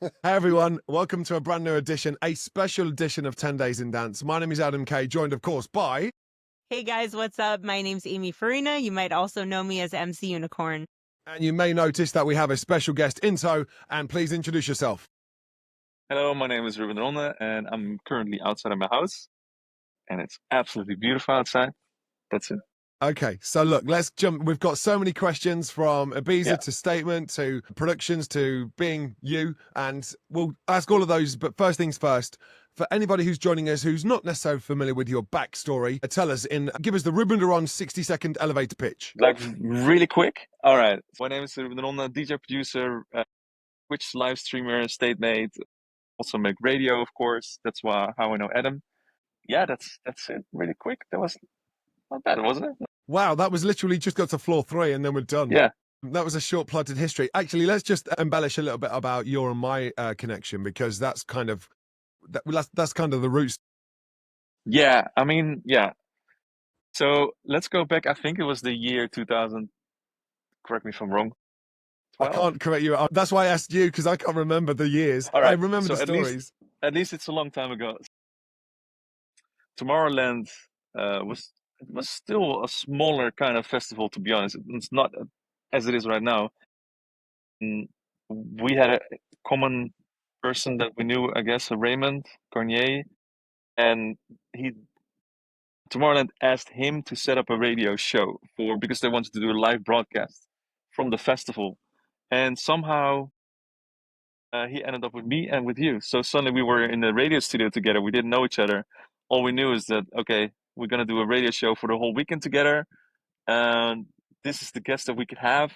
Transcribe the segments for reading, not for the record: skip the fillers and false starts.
Hey everyone, welcome to a brand new edition, a special edition of 10 Days in Dance. My name is Adam K, joined of course by... Hey guys, what's up? My name's Amy Farina. You might also know me as MC Unicorn. And you may notice that we have a special guest in tow, and please introduce yourself. Hello, my name is Ruben De Ronde, and I'm currently outside of my house, and it's absolutely beautiful outside. That's it. Okay, so look, let's jump. We've got so many questions from Ibiza Yeah. to Statement to productions to being you, and we'll ask all of those. But first things first, for anybody who's joining us who's not necessarily familiar with your backstory, give us the Ruben De Ronde 60-second elevator pitch. Like really quick. All right. My name is Ruben De Ronde, DJ producer, Twitch live streamer, state mate. Also make radio, of course. That's how I know Adam. Yeah, that's it. Really quick. That was not bad, wasn't it? Wow, that was literally just got to floor 3 and then we're done. Yeah. That was a short plotted history. Actually, let's just embellish a little bit about your and my connection, because that's kind of the roots. Yeah. I mean, yeah. So let's go back. I think it was the year 2000. Correct me if I'm wrong. 12? I can't correct you. That's why I asked you, because I can't remember the years. All right. I remember So the stories. At least it's a long time ago. Tomorrowland was still a smaller kind of festival, to be honest. It's not as it is right now. We had a common person that we knew, I guess, Raymond Cornier, and Tomorrowland asked him to set up a radio show because they wanted to do a live broadcast from the festival, and somehow he ended up with me and with you. So suddenly we were in the radio studio together. We didn't know each other. All we knew is that, okay, we're going to do a radio show for the whole weekend together. And this is the guest that we could have.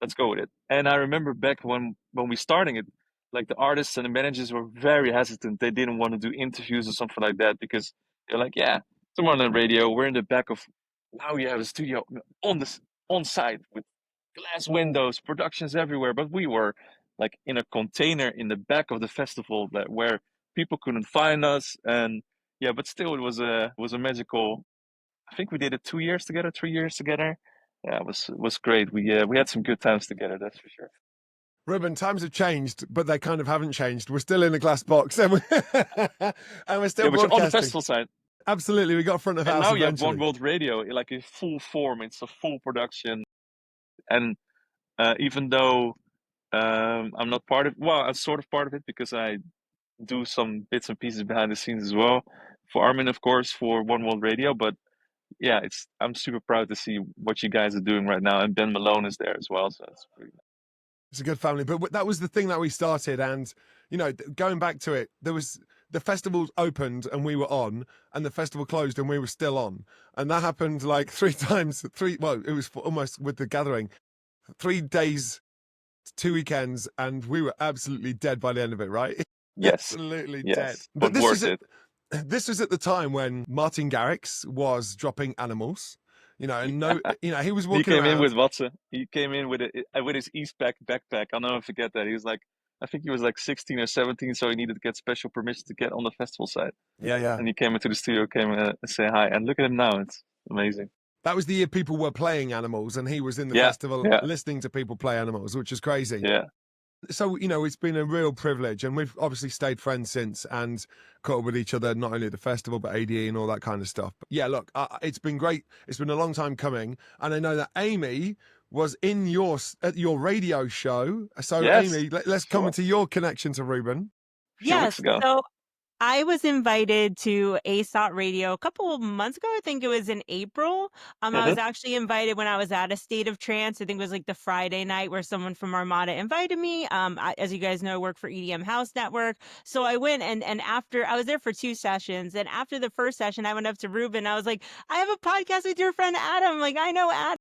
Let's go with it. And I remember back when we starting it, like the artists and the managers were very hesitant. They didn't want to do interviews or something like that because they're like, yeah, someone on the radio. We're in the back of, now you have a studio on site with glass windows, productions everywhere. But we were like in a container in the back of the festival where people couldn't find us. And yeah, but still it was a magical. I think we did it 2 years together, 3 years together. Yeah, it was great. We had some good times together, that's for sure. Ruben, times have changed, but they kind of haven't changed. We're still in a glass box, and we're still but you're on the festival side. Absolutely, we got front of house. And now eventually. You have One World Radio, like in full form. It's a full production, and even though I'm not part of, well, I'm sort of part of it because I do some bits and pieces behind the scenes as well for Armin, of course, for One World Radio, but. Yeah, I'm super proud to see what you guys are doing right now, and Ben Malone is there as well, so it's pretty nice. It's a good family, but that was the thing that we started, and going back to it, there was the festival opened and we were on, and the festival closed and we were still on, and that happened like 3 times. Well, it was almost with the gathering, 3 days, 2 weekends, and we were absolutely dead by the end of it, right? Yes, absolutely yes. dead. But this was it. This was at the time when Martin Garrix was dropping Animals, he was walking. He came around. in with Watson. He came in with his Eastpak backpack. I'll never forget that. He was like, I think he was like 16 or 17, so he needed to get special permission to get on the festival side. Yeah. And he came into the studio, came and say hi, and look at him now. It's amazing. That was the year people were playing Animals, and he was in the festival listening to people play Animals, which is crazy. Yeah. So, it's been a real privilege, and we've obviously stayed friends since and caught up with each other, not only at the festival, but ADE and all that kind of stuff. But yeah, look, it's been great. It's been a long time coming. And I know that Amy was at your radio show. So yes, Amy, let's come into your connection to Ruben. Yes. So I was invited to ASOT Radio a couple of months ago. I think it was in April. I was actually invited when I was at a State of Trance. I think it was like the Friday night where someone from Armada invited me. As you guys know, I work for EDM House Network. So I went and after I was there for 2 sessions. And after the first session, I went up to Ruben. I was like, I have a podcast with your friend Adam. Like, I know Adam.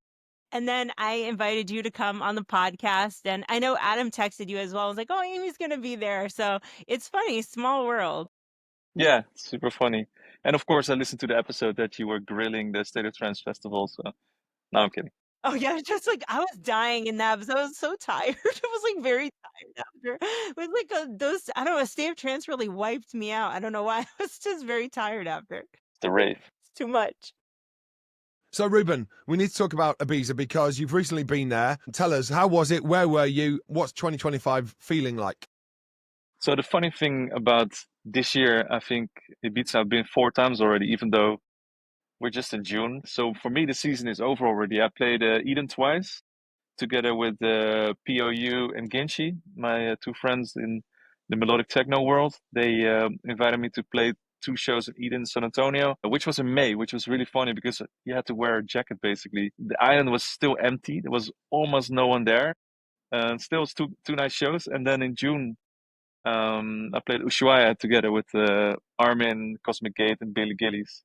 And then I invited you to come on the podcast. And I know Adam texted you as well. I was like, oh, Amy's going to be there. So it's funny, small world. Yeah, super funny. And of course, I listened to the episode that you were grilling the State of Trance Festival. So, no, I'm kidding. Oh yeah, just like I was dying in that because I was so tired. I was like very tired after. It was like I don't know, a State of Trance really wiped me out. I don't know why. I was just very tired after. The rave. It's too much. So Ruben, we need to talk about Ibiza because you've recently been there. Tell us, how was it? Where were you? What's 2025 feeling like? So the funny thing about this year, I think Ibiza I've been 4 times already, even though we're just in June. So for me, the season is over already. I played Eden twice together with POU and Ginchi, my two friends in the melodic techno world. They invited me to play 2 shows in Eden, San Antonio, which was in May, which was really funny because you had to wear a jacket basically. The island was still empty. There was almost no one there. And still, it's two nice shows. And then in June, I played Ushuaia together with Armin, Cosmic Gate, and Billy Gillies.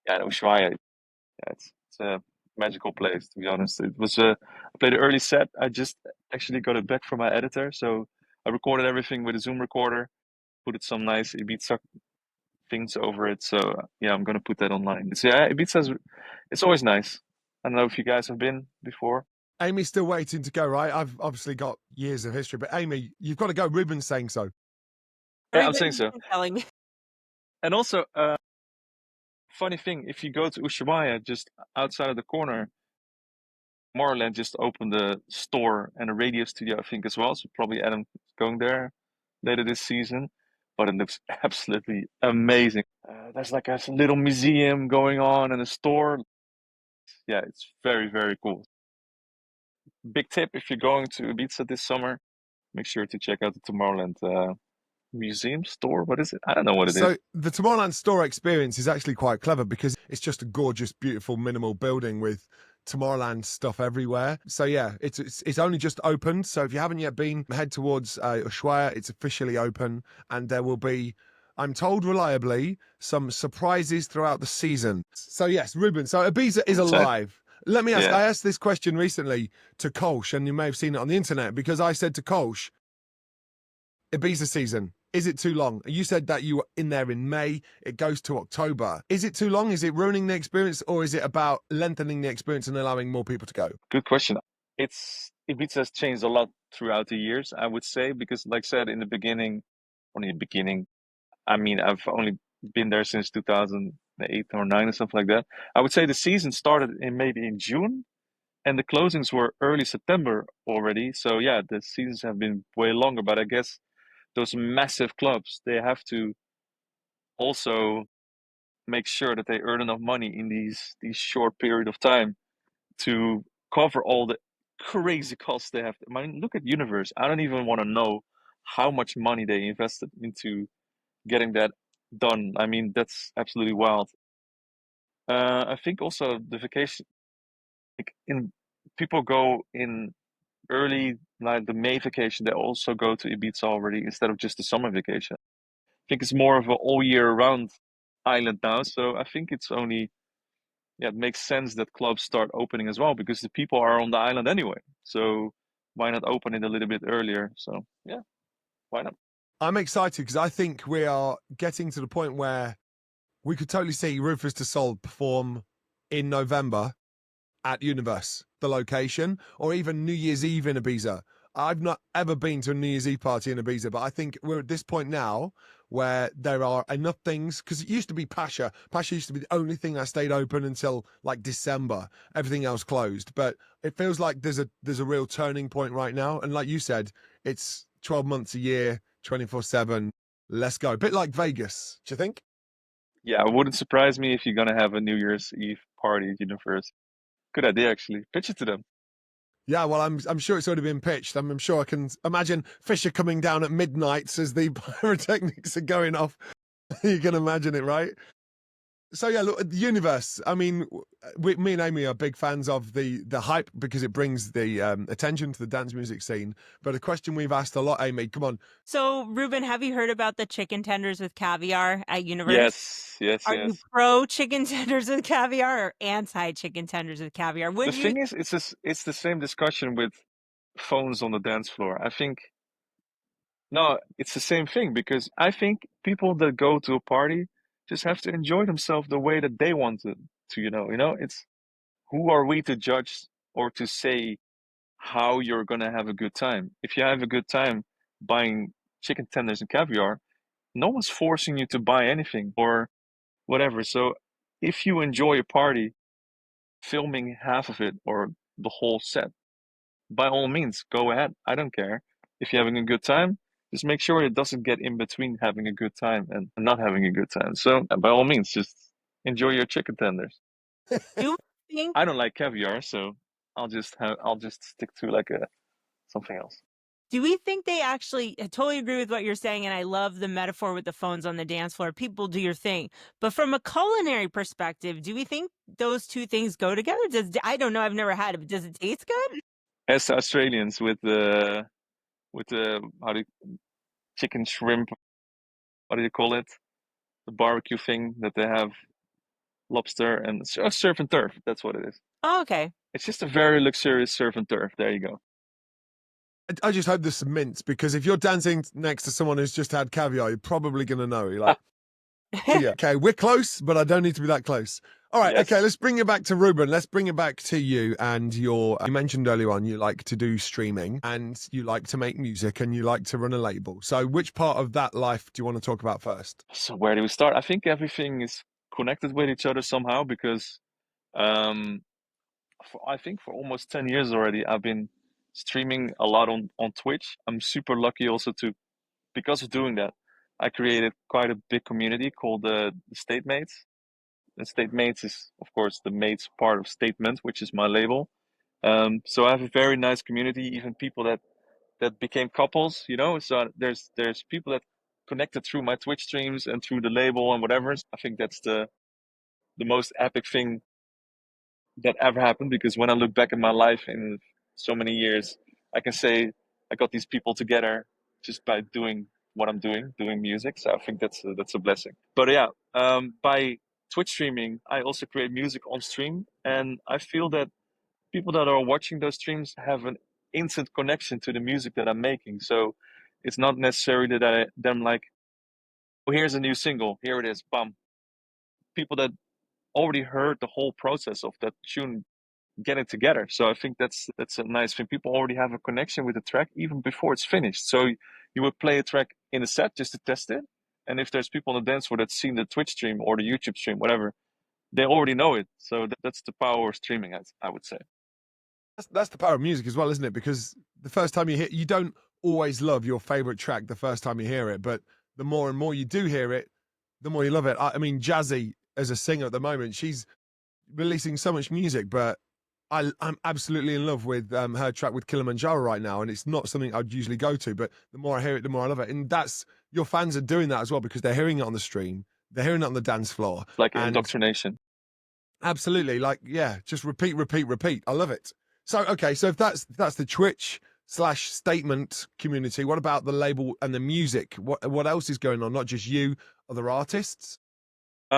Yeah, Ushuaia, yeah, it's a magical place, to be honest. It was I played an early set. I just actually got it back from my editor, so I recorded everything with a Zoom recorder, put some nice Ibiza things over it. So yeah, I'm gonna put that online. So yeah, Ibiza's it's always nice. I don't know if you guys have been before. Amy's still waiting to go, right? I've obviously got years of history, but Amy, you've got to go. Ruben's saying so. Yeah, I'm saying so. Telling me. And also, funny thing, if you go to Ushuaia, just outside of the corner, Tomorrowland just opened a store and a radio studio, I think, as well. So probably Adam is going there later this season. But it looks absolutely amazing. There's like a little museum going on and a store. Yeah, it's very, very cool. Big tip if you're going to Ibiza this summer, make sure to check out the Tomorrowland museum store. What is it? I don't know what it is. So the Tomorrowland store experience is actually quite clever because it's just a gorgeous, beautiful, minimal building with Tomorrowland stuff everywhere. So yeah, it's only just opened. So if you haven't yet been, head towards Ushuaia. It's officially open, and there will be, I'm told reliably, some surprises throughout the season. So yes, Ruben. So Ibiza is alive. Let me ask. Yeah. I asked this question recently to Kolsch, and you may have seen it on the internet because I said to Kolsch, Ibiza season, is it too long? You said that you were in there in May. It goes to October. Is it too long? Is it ruining the experience, or is it about lengthening the experience and allowing more people to go? Good question. Ibiza has changed a lot throughout the years, I would say, because like I said in the beginning, I mean, I've only been there since 2008 or 9 or something like that. I would say the season started in maybe in June and the closings were early September already. So yeah, the seasons have been way longer, but I guess those massive clubs, they have to also make sure that they earn enough money in these short period of time to cover all the crazy costs they have. I mean, look at Universe. I don't even want to know how much money they invested into getting that done. I mean, that's absolutely wild. I think also the vacation, like in people go in early, like the May vacation, they also go to Ibiza already instead of just the summer vacation. I think it's more of an all year round island now. So I think it's only, yeah, it makes sense that clubs start opening as well because the people are on the island anyway. So why not open it a little bit earlier? So yeah, why not? I'm excited because I think we are getting to the point where we could totally see Rufus de Sol perform in November at Universe, the location, or even New Year's Eve in Ibiza. I've not ever been to a New Year's Eve party in Ibiza, but I think we're at this point now where there are enough things, because it used to be Pasha. Pasha used to be the only thing that stayed open until like December. Everything else closed. But it feels like there's a real turning point right now. And like you said, it's 12 months a year, 24/7. Let's go. A bit like Vegas, do you think? Yeah, it wouldn't surprise me if you're gonna have a New Year's Eve party at Universe. Good idea, actually. Pitch it to them. Yeah, well, I'm sure it's already been pitched. I'm sure I can imagine Fisher coming down at midnight as the pyrotechnics are going off. You can imagine it, right? So yeah, look, the Universe. I mean, me and Amy are big fans of the hype because it brings the attention to the dance music scene. But a question we've asked a lot, Amy, come on. So, Ruben, have you heard about the chicken tenders with caviar at Universe? Yes. Are you pro chicken tenders with caviar or anti chicken tenders with caviar? The thing is, it's the same discussion with phones on the dance floor. I think no, it's the same thing because I think people that go to a party just have to enjoy themselves the way that they want to, it's who are we to judge or to say how you're gonna have a good time? If you have a good time buying chicken tenders and caviar, no one's forcing you to buy anything or whatever. So if you enjoy a party, filming half of it or the whole set, by all means, go ahead. I don't care. If you're having a good time, just make sure it doesn't get in between having a good time and not having a good time. So by all means, just enjoy your chicken tenders. Do we think I don't like caviar, so I'll just stick to like a something else. Do we think they actually I totally agree with what you're saying, and I love the metaphor with the phones on the dance floor. People do your thing. But from a culinary perspective, do we think those two things go together? I don't know, I've never had it, but does it taste good? As Australians with the how do you, chicken shrimp, what do you call it? The barbecue thing that they have, lobster and surf and turf. That's what it is. Oh, okay. It's just a very luxurious surf and turf. There you go. I just hope there's some mints, because if you're dancing next to someone who's just had caviar, you're probably going to know. You're like, yeah, okay, we're close, but I don't need to be that close. All right, Yes. okay, let's bring it back to Ruben. Let's bring it back to you and you mentioned earlier on you like to do streaming and you like to make music and you like to run a label. So which part of that life do you want to talk about first? So where do we start? I think everything is connected with each other somehow because um, I think for almost 10 years already, I've been streaming a lot on Twitch. I'm super lucky also because of doing that, I created quite a big community called the State Mates. The State Mates is, of course, the mates part of Statement, which is my label. So I have a very nice community, even people that became couples, you know. So there's people that connected through my Twitch streams and through the label and whatever. I think that's the most epic thing that ever happened because when I look back at my life in so many years, I can say I got these people together just by doing what I'm doing music. So I think that's a blessing. But yeah, by Twitch streaming, I also create music on stream, and I feel that people that are watching those streams have an instant connection to the music that I'm making. So it's not necessarily that them like, oh, here's a new single, here it is, bum. People that already heard the whole process of that tune getting together. So I think that's a nice thing. People already have a connection with the track even before it's finished. So you would play a track in a set just to test it, and if there's people on the dance floor that's seen the Twitch stream or the YouTube stream, whatever, they already know it. So that's the power of streaming, I would say. That's the power of music as well, isn't it? Because the first time you don't always love your favorite track the first time you hear it, but the more and more you do hear it, the more you love it. I mean, Jazzy as a singer at the moment, she's releasing so much music, but I'm absolutely in love with her track with Kilimanjaro right now, and it's not something I'd usually go to, but the more I hear it, the more I love it. And that's your fans are doing that as well because they're hearing it on the stream, they're hearing it on the dance floor, It's like and indoctrination. absolutely, like yeah, just repeat, repeat, repeat. I love it. So okay, so if that's the Twitch slash Statement community, what about the label and the music? What else is going on? Not just you, other artists.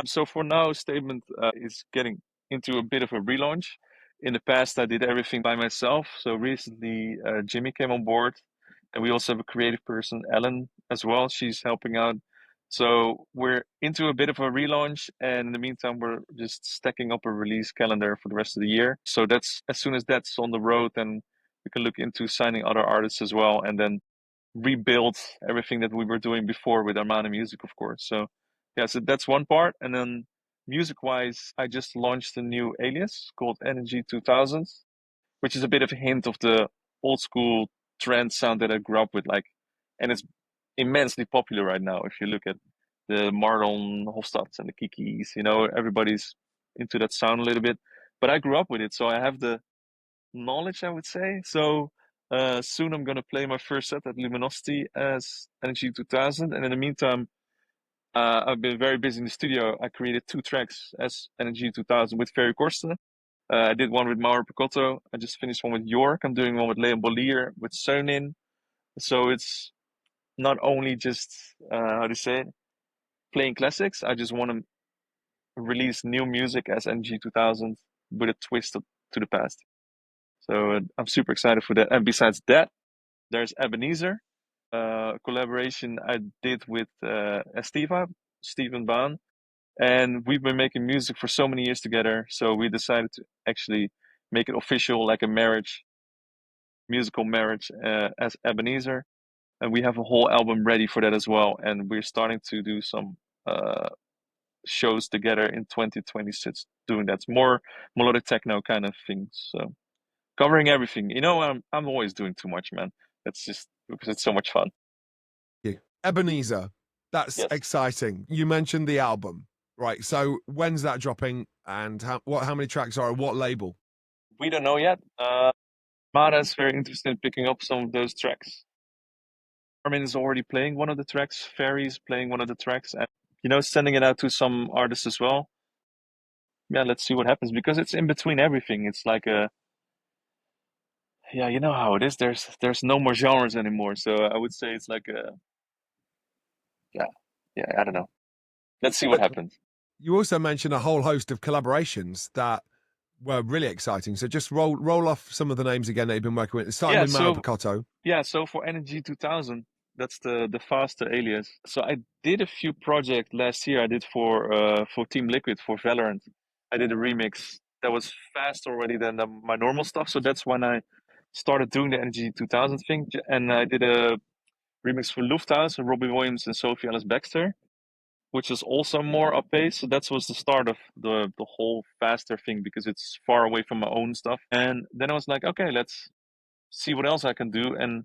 So for now, Statement is getting into a bit of a relaunch. In the past, I did everything by myself. So recently, Jimmy came on board, and we also have a creative person, Ellen, as well. She's helping out. So we're into a bit of a relaunch, and in the meantime, we're just stacking up a release calendar for the rest of the year. So that's as soon as that's on the road, then we can look into signing other artists as well, and then rebuild everything that we were doing before with Armada Music, of course. So yeah, so that's one part. And then music wise, I just launched a new alias called Energy 2000, which is a bit of a hint of the old school trance sound that I grew up with. Like, and it's immensely popular right now. If you look at the Marlon Hofstads and the Kikis, you know, everybody's into that sound a little bit. But I grew up with it, so I have the knowledge, I would say. So soon I'm gonna play my first set at Luminosity as Energy 2000, and in the meantime, I've been very busy in the studio. I created 2 tracks as Energy 2000 with Ferry Korsten. I did one with Mauro Picotto. I just finished one with York. I'm doing one with Leon Bolier with Sonin. So it's not only just how to say it, playing classics. I just want to release new music as Energy 2000 with a twist to the past. So I'm super excited for that. And besides that, there's Ebenezer, a collaboration I did with Estiva, Stephen Baan. And we've been making music for so many years together. So we decided to actually make it official, like a marriage, musical marriage as Ebenezer. And we have a whole album ready for that as well. And we're starting to do some shows together in 2026 doing that. More melodic techno kind of things. So covering everything. You know, I'm always doing too much, man. That's just because it's so much fun. Ebenezer, that's Yes. exciting. You mentioned the album, right? So when's that dropping, and how many tracks are on what label? We don't know yet. Mara is very interested in picking up some of those tracks. Armin is already playing one of the tracks. Ferry's playing one of the tracks, and sending it out to some artists as well. Yeah, let's see what happens, because it's in between everything. It's like yeah, you know how it is. There's no more genres anymore. So I would say it's like yeah, I don't know. Let's see what happens. You also mentioned a whole host of collaborations that were really exciting. So just roll off some of the names again that you've been working with. Starting with Mara Picotto. Yeah, so for Energy 2000, that's the faster alias. So I did a few projects last year. I did for Team Liquid for Valorant. I did a remix that was faster already than my normal stuff. So that's when I started doing the Energy 2000 thing, and I did a remix for Lufthansa, Robbie Williams and Sophie Ellis Baxter, which is also more up pace. So that was the start of the whole faster thing, because it's far away from my own stuff. And then I was like, okay, let's see what else I can do. And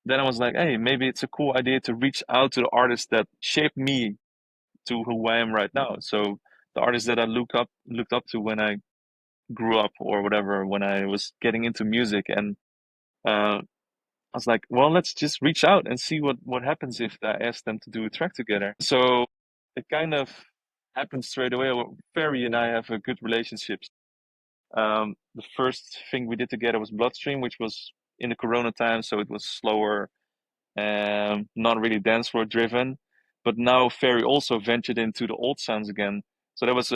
then I was like, hey, maybe it's a cool idea to reach out to the artists that shaped me to who I am right now. So the artists that I looked up to when I grew up or whatever, when I was getting into music. And I was like, well, let's just reach out and see what happens if I ask them to do a track together. So it kind of happened straight away. Ferry and I have a good relationship. The first thing we did together was Bloodstream, which was in the Corona time, so it was slower, not really dance floor driven. But now Ferry also ventured into the old sounds again. So that was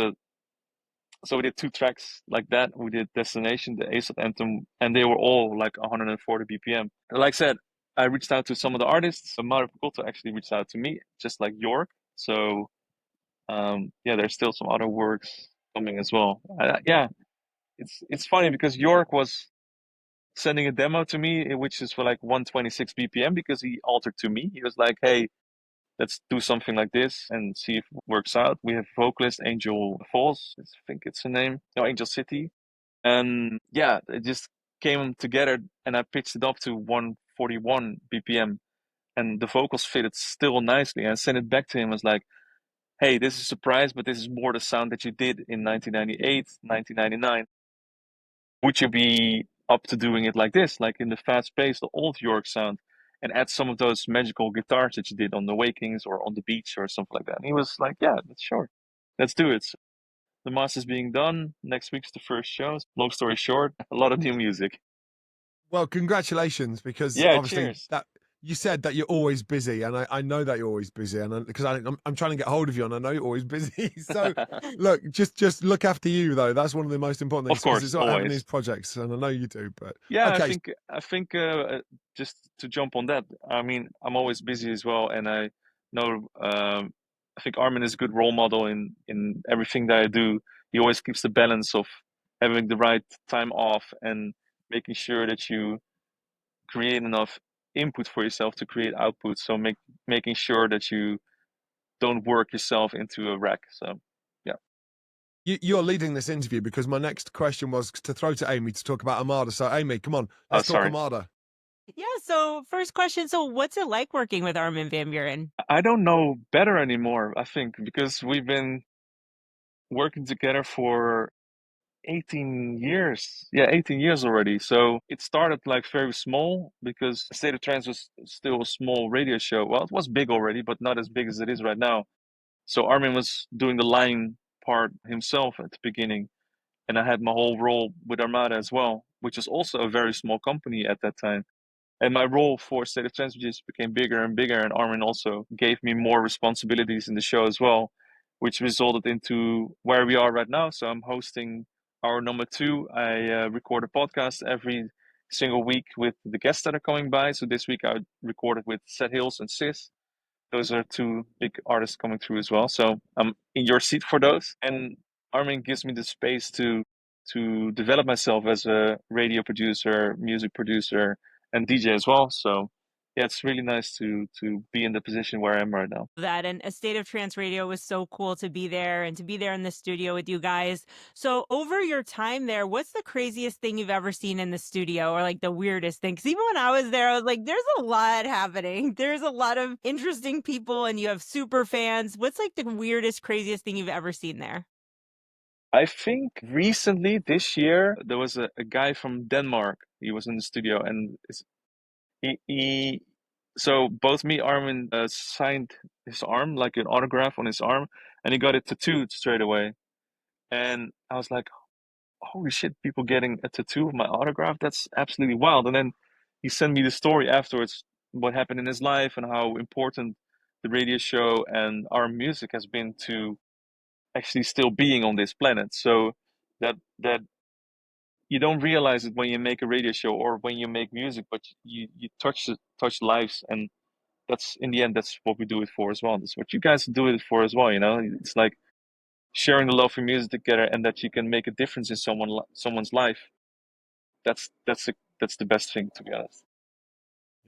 so we did two tracks like that. We did Destination, the ASAP anthem, and they were all like 140 BPM. And like I said, I reached out to some of the artists. So Mario Picotto actually reached out to me, just like York. So yeah, there's still some other works coming as well. Yeah, it's funny because York was sending a demo to me, which is for like 126 BPM, because he altered to me. He was like, hey, let's do something like this and see if it works out. We have vocalist Angel Falls, I think it's her name. No, Angel City. And yeah, it just came together, and I pitched it up to 141 BPM, and the vocals fitted still nicely. And I sent it back to him. I was like, hey, this is a surprise, but this is more the sound that you did in 1998, 1999. Would you be up to doing it like this, like in the fast paced, the old York sound, and add some of those magical guitars that you did on the Wakings or on the beach or something like that? And he was like, yeah, that's sure. Let's do it. So the master's being done. Next week's the first show. Long story short, a lot of new music. Well, congratulations, because Yeah, obviously cheers. that you said that you're always busy, and I know that you're always busy, and because I'm trying to get hold of you, and I know you're always busy. So look, just look after you, though. That's one of the most important things. Of course, it's not having always. these projects, and I know you do. But Yeah, okay, I think just to jump on that, I mean, I'm always busy as well, and I know I think Armin is a good role model in everything that I do. He always keeps the balance of having the right time off and making sure that you create enough input for yourself to create output. So making sure that you don't work yourself into a wreck. So yeah. you're leading this interview, because my next question was to throw to Amy to talk about Armada. So Amy, come on, Oh, let's talk sorry. Armada. Yeah, so first question, so what's it like working with Armin van Buuren? I don't know better anymore, I think, because we've been working together for 18 years. Yeah, 18 years already. So it started like very small, because State of Trance was still a small radio show. Well, it was big already, but not as big as it is right now. So Armin was doing the line part himself at the beginning, and I had my whole role with Armada as well, which is also a very small company at that time. And my role for State of Trance just became bigger and bigger, and Armin also gave me more responsibilities in the show as well, which resulted into where we are right now. So I'm hosting our number 2. I record a podcast every single week with the guests that are coming by. So this week I recorded with Seth Hills and Sis. Those are 2 big artists coming through as well. So I'm in your seat for those. And Armin gives me the space to develop myself as a radio producer, music producer, and DJ as well. So yeah, it's really nice to be in the position where I am right now. That and A State of Trance Radio was so cool to be there and to be there in the studio with you guys. So over your time there, what's the craziest thing you've ever seen in the studio or like the weirdest thing? Because even when I was there, I was like, there's a lot happening. There's a lot of interesting people and you have super fans. What's like the weirdest, craziest thing you've ever seen there? I think recently this year there was a guy from Denmark. He was in the studio and he so both me Armin signed his arm, like an autograph on his arm, and he got it tattooed straight away. And I was like, holy shit, people getting a tattoo of my autograph? That's absolutely wild. And then he sent me the story afterwards, what happened in his life and how important the radio show and our music has been to actually still being on this planet. So that you don't realize it when you make a radio show or when you make music, but you touch lives, and that's in the end that's what we do it for as well. That's what you guys do it for as well. You know, it's like sharing the love for music together, and that you can make a difference in someone's life. That's the best thing, to be honest.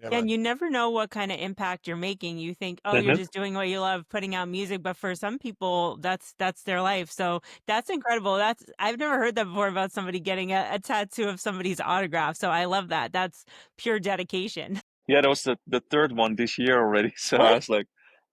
Yeah, And man. you never know what kind of impact you're making. You think, oh, you're Mm-hmm. just doing what you love, putting out music, but for some people, that's their life. So that's incredible. That's I've never heard that before about somebody getting a tattoo of somebody's autograph. So I love that. That's pure dedication. Yeah, that was the third one this year already. So I What? was like,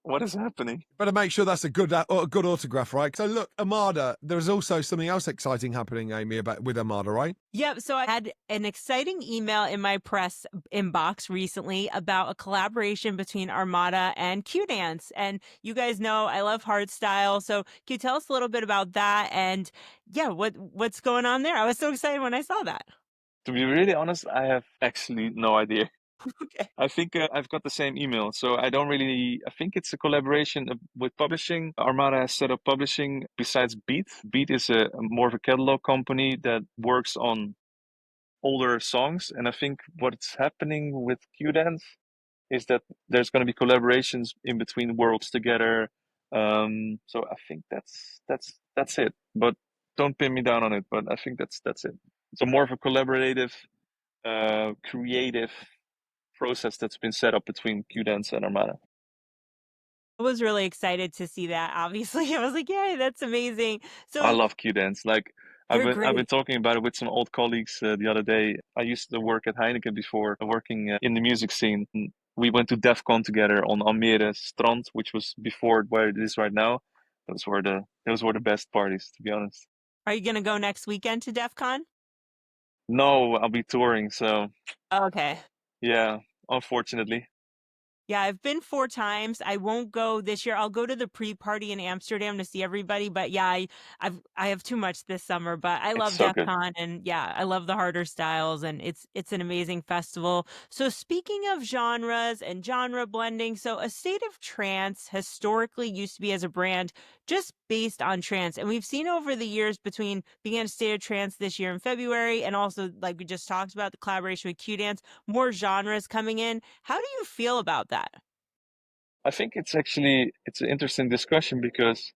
what is happening? Better make sure that's a good autograph, right? So look, Armada. There's also something else exciting happening, Amy, about with Armada, right? Yep. So I had an exciting email in my press inbox recently about a collaboration between Armada and Q Dance. And you guys know I love hardstyle. So can you tell us a little bit about that? And yeah, what's going on there? I was so excited when I saw that. To be really honest, I have actually no idea. Okay. I think I've got the same email, so I don't really. I think it's a collaboration with publishing. Armada has set up publishing besides Beat. Beat is a more of a catalog company that works on older songs, and I think what's happening with Qdance is that there's going to be collaborations in between worlds together. So I think that's it. But don't pin me down on it. But I think that's it. So more of a collaborative, creative process that's been set up between Qdance and Armada. I was really excited to see that. Obviously, I was like, "Yay, that's amazing!" I So love Qdance. Like they're I've been great. talking about it with some old colleagues the other day. I used to work at Heineken before, working in the music scene. And we went to DEF CON together on Almere Strand, which was before where it is right now. Those were the best parties, to be honest. Are you gonna go next weekend to DEF CON? No, I'll be touring, so Okay. yeah, unfortunately. Yeah, I've been 4 times. I won't go this year. I'll go to the pre-party in Amsterdam to see everybody, but yeah, I have too much this summer, but I It's love so DEF good. CON and yeah, I love the harder styles and it's an amazing festival. So speaking of genres and genre blending, so A State of Trance historically used to be as a brand just based on trance. And we've seen over the years between being in A State of Trance this year in February and also like we just talked about the collaboration with Q Dance, more genres coming in. How do you feel about that? I think it's an interesting discussion because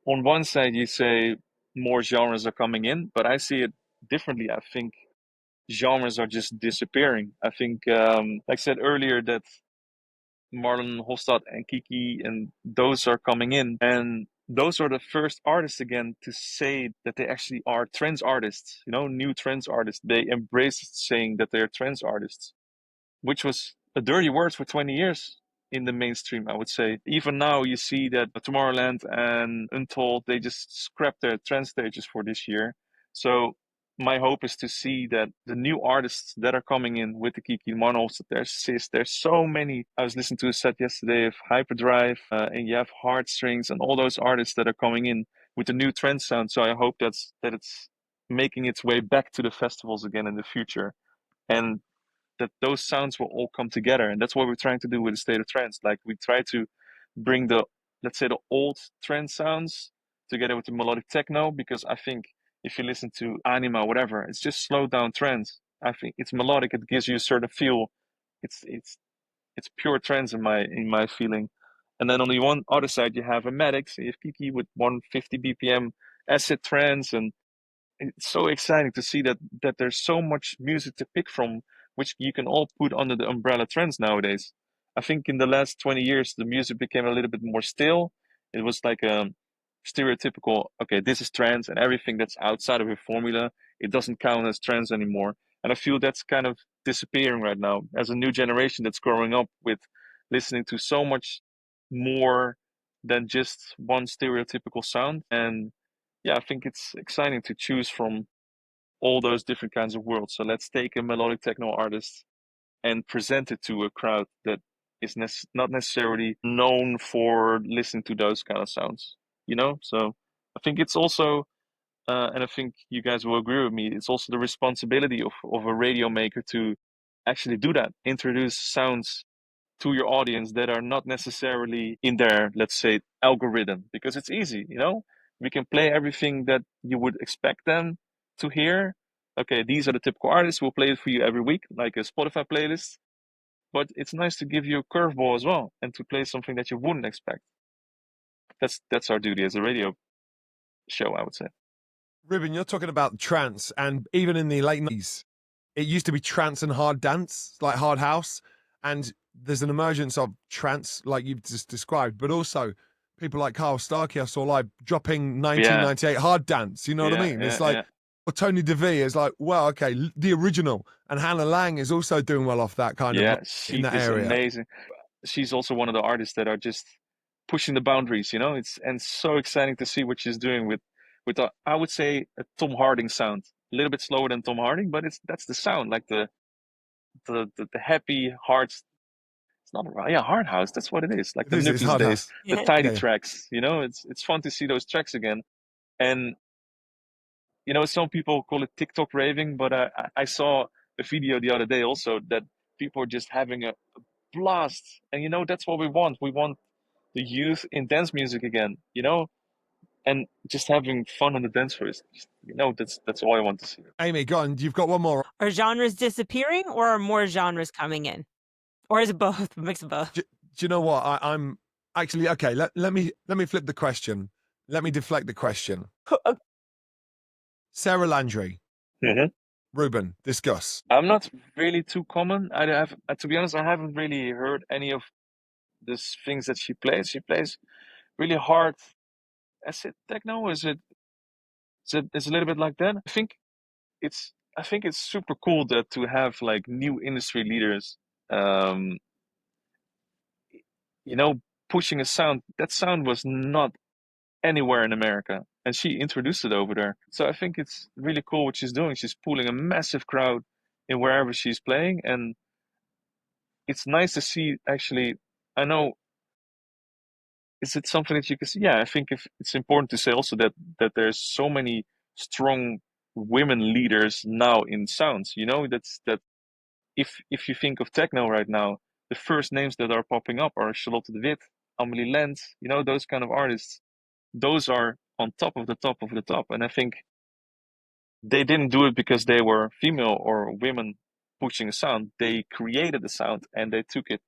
on one side you say more genres are coming in, but I see it differently. I think genres are just disappearing. I think, like I said earlier, that Marlon Hofstad and Kiki and those are coming in, and those are the first artists again to say that they actually are trance artists. You know, new trance artists. They embrace saying that they're trance artists, which was a dirty word for 20 years in the mainstream, I would say. Even now, you see that Tomorrowland and Untold, they just scrapped their trend stages for this year. So my hope is to see that the new artists that are coming in with the Kiki Monos, there's Sis, there's so many. I was listening to a set yesterday of Hyperdrive, and you have Heartstrings and all those artists that are coming in with the new trend sound. So I hope that it's making its way back to the festivals again in the future. And that those sounds will all come together, and that's what we're trying to do with the State of Trance. Like we try to bring the, let's say, the old trance sounds together with the melodic techno, because I think if you listen to Anima, whatever, it's just slowed down trance. I think it's melodic, it gives you a certain feel. It's pure trance in my feeling. And then on the one other side you have a Maddox, you have Kiki with 150 BPM acid trance, and it's so exciting to see that there's so much music to pick from which you can all put under the umbrella trends nowadays. I think in the last 20 years, the music became a little bit more still. It was like a stereotypical, okay, this is trends, and everything that's outside of a formula, it doesn't count as trends anymore. And I feel that's kind of disappearing right now as a new generation that's growing up with listening to so much more than just one stereotypical sound. And yeah, I think it's exciting to choose from all those different kinds of worlds. So let's take a melodic techno artist and present it to a crowd that is not necessarily known for listening to those kind of sounds, you know? So I think it's also, and I think you guys will agree with me, it's also the responsibility of a radio maker to actually do that, introduce sounds to your audience that are not necessarily in their, let's say, algorithm, because it's easy, you know? We can play everything that you would expect them to hear. Okay, these are the typical artists. We'll play it for you every week, like a Spotify playlist. But it's nice to give you a curveball as well and to play something that you wouldn't expect. That's our duty as a radio show, I would say. Ruben, you're talking about trance, and even in the late 90s, it used to be trance and hard dance, like hard house. And there's an emergence of trance, like you've just described, but also people like Carl Starkey I saw live dropping 1998 hard dance. You know what I mean? It's like, or Tony DeVee is like, well, okay, the original. And Hannah Lang is also doing well off that kind of in that area. Amazing. She's also one of the artists that are just pushing the boundaries, you know. It's so exciting to see what she's doing with a, I would say, a Tom Harding sound. A little bit slower than Tom Harding, but that's the sound, like the happy hard. It's not hard house. That's what it is. Like the Nookies days, the tidy tracks. You know, it's fun to see those tracks again. And you know, some people call it TikTok raving, but I saw a video the other day also that people are just having a blast. And you know, that's what we want. We want the youth in dance music again. You know, and just having fun on the dance floor. You know, that's all I want to see. Amy, go on. You've got one more. Are genres disappearing, or are more genres coming in, or is it both? A mix of both? Do you know what? I'm actually okay. Let me flip the question. Let me deflect the question. Sarah Landry. Mm-hmm. Ruben, discuss. I'm not really too common. I have, to be honest, I haven't really heard any of these things that she plays. She plays really hard. Is it techno? Is it a little bit like that? I think it's super cool that to have like new industry leaders, you know, pushing a sound. That sound was not anywhere in America, and she introduced it over there. So I think it's really cool what she's doing. She's pulling a massive crowd in wherever she's playing, and it's nice to see. Actually, I know. Is it something that you can see? Yeah, I think if it's important to say also that there's so many strong women leaders now in sounds. You know, that if you think of techno right now, the first names that are popping up are Charlotte de Witt, Amelie Lent. You know, those kind of artists. Those are on top of the top of the top, and I think they didn't do it because they were female or women pushing a sound. They created the sound and they took it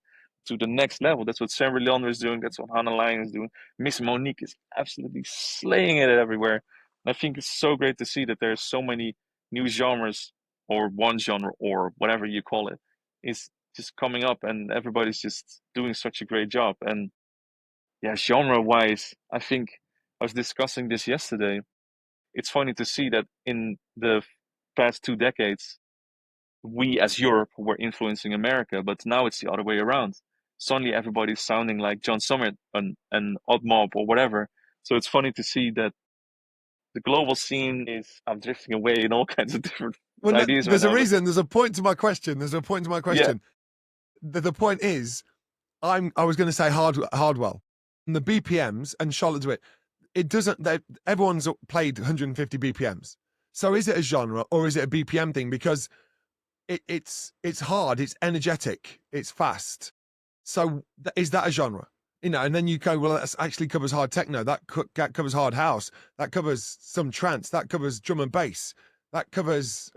to the next level. That's what Sarah Leander is doing. That's what Hannah Lang is doing. Miss Monique is absolutely slaying it everywhere. And I think it's so great to see that there's so many new genres, or one genre, or whatever you call it, is just coming up, and everybody's just doing such a great job. And yeah, genre-wise, I think I was discussing this yesterday. It's funny to see that in the past 2 decades, we as Europe were influencing America, but now it's the other way around. Suddenly everybody's sounding like John Summit and Odd Mob or whatever. So it's funny to see that the global scene is drifting away in all kinds of different ideas. There's right a now, reason. There's a point to my question. The point is, I was going to say Hardwell, and the BPMs and Charlotte DeWitt. It doesn't. Everyone's played 150 BPMs. So is it a genre or is it a BPM thing? Because it's hard, it's energetic, it's fast. So is that a genre? You know, and then you go, well, that actually covers hard techno, that covers hard house, that covers some trance, that covers drum and bass, that covers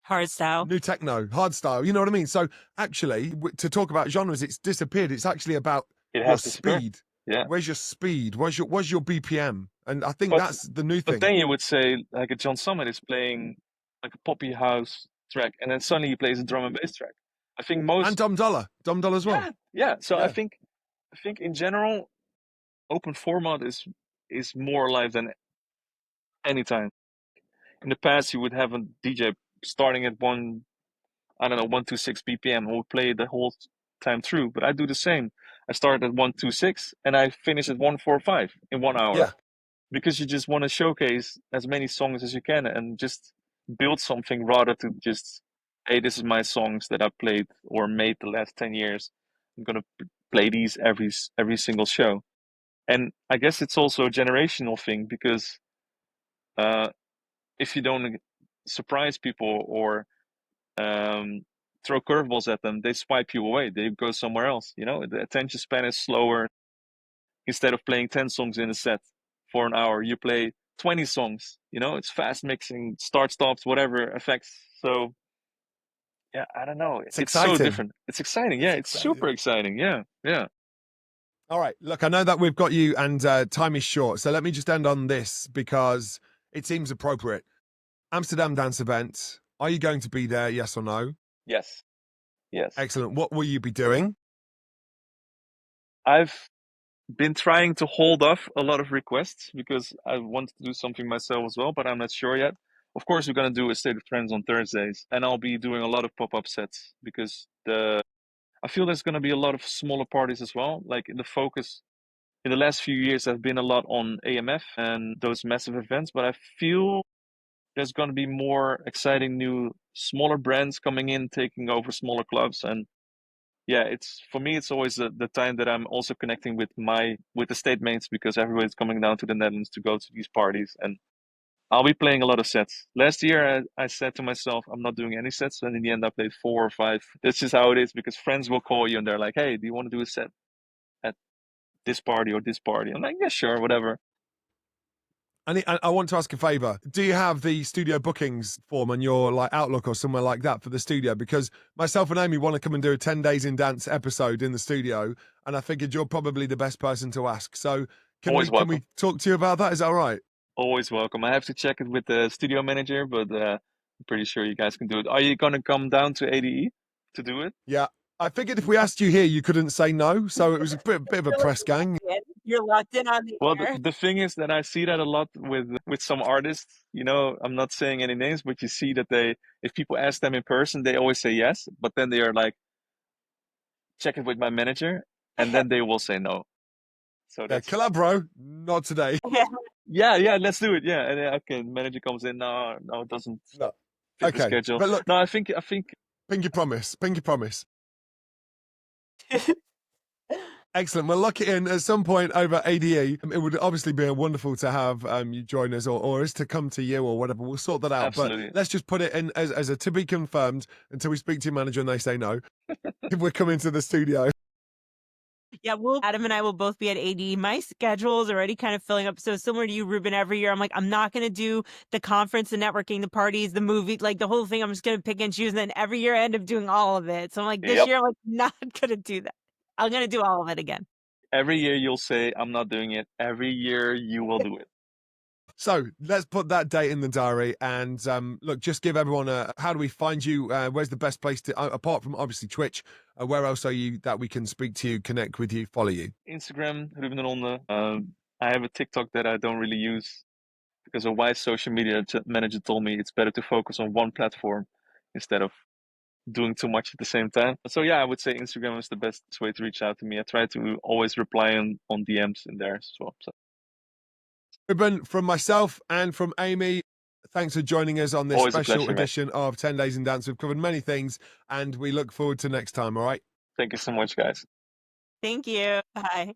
hard style, new techno, hard style. You know what I mean? So actually, to talk about genres, it's disappeared. It's actually about your speed. Yeah. Where's your speed? Where's your BPM? And I think that's the new thing. But then you would say like a John Summit is playing like a poppy house track, and then suddenly he plays a drum and bass track. I think most And Dom Dollar as well. yeah. So Yeah. I think in general, open format is more alive than any time. In the past, you would have a DJ starting at 126 BPM who would play the whole time through. But I do the same. I start at 126 and I finish at 145 in 1 hour. Yeah. Because you just want to showcase as many songs as you can and just build something rather to just, hey, this is my songs that I played or made the last 10 years. I'm gonna play these every single show. And I guess it's also a generational thing because if you don't surprise people or throw curveballs at them, they swipe you away. They go somewhere else. You know, the attention span is slower. Instead of playing 10 songs in a set for an hour, you play 20 songs. You know, it's fast mixing, start stops, whatever effects. So yeah, I don't know. It's exciting. so different. It's exciting. Yeah, it's super exciting. Yeah, yeah. All right. Look, I know that we've got you and time is short. So let me just end on this because it seems appropriate. Amsterdam Dance Event. Are you going to be there? Yes or no? Yes. Yes. Excellent. What will you be doing? I've been trying to hold off a lot of requests because I want to do something myself as well, but I'm not sure yet. Of course, we're going to do a State of Trends on Thursdays, and I'll be doing a lot of pop-up sets because I feel there's going to be a lot of smaller parties as well. Like the focus in the last few years have been a lot on AMF and those massive events, but I feel there's going to be more exciting new smaller brands coming in, taking over smaller clubs. And yeah, it's for me, it's always the time that I'm also connecting with the state mates because everybody's coming down to the Netherlands to go to these parties. And I'll be playing a lot of sets. Last year, I said to myself, I'm not doing any sets. And in the end, I played 4 or 5. That's just how it is because friends will call you and they're like, hey, do you want to do a set at this party or this party? I'm like, yeah, sure, whatever. And I want to ask a favor. Do you have the studio bookings form on your like Outlook or somewhere like that for the studio? Because myself and Amy want to come and do a 10 Days in Dance episode in the studio. And I figured you're probably the best person to ask. So can we talk to you about that? Is that all right? Always welcome. I have to check it with the studio manager, but I'm pretty sure you guys can do it. Are you going to come down to ADE to do it? Yeah. I figured if we asked you here, you couldn't say no. So it was a bit of a press gang. You're locked in on the air. The thing is that I see that a lot with some artists. You know, I'm not saying any names, but you see that if people ask them in person, they always say yes, but then they are like, check it with my manager, and then they will say no. So that's collab, bro. Not today. Yeah, let's do it. Yeah, and okay, manager comes in. No, it doesn't. No. Fit the schedule. But look, no, I think. Pinky promise. Excellent. We'll lock it in at some point over ADE. It would obviously be wonderful to have you join us or us to come to you or whatever. We'll sort that out. Absolutely. But let's just put it in as a to be confirmed until we speak to your manager and they say no. If we're coming to the studio. Yeah, Adam and I will both be at AD. My schedule is already kind of filling up. So similar to you, Ruben, every year I'm like, I'm not going to do the conference, the networking, the parties, the movie, like the whole thing. I'm just going to pick and choose. And then every year I end up doing all of it. So I'm like, this year I'm like, not going to do that. I'm going to do all of it again. Every year you'll say, I'm not doing it. Every year you will do it. So let's put that date in the diary and look, just give everyone how do we find you? Where's the best place to, apart from obviously Twitch, where else are you that we can speak to you, connect with you, follow you? Instagram, Ruben De Ronde. I have a TikTok that I don't really use because a wise social media manager told me it's better to focus on one platform instead of doing too much at the same time. So yeah, I would say Instagram is the best way to reach out to me. I try to always reply on DMs in there as well. So. Ruben, from myself and from Amy, thanks for joining us on this special edition of 10 Days in Dance. We've covered many things and we look forward to next time, all right? Thank you so much, guys. Thank you. Bye.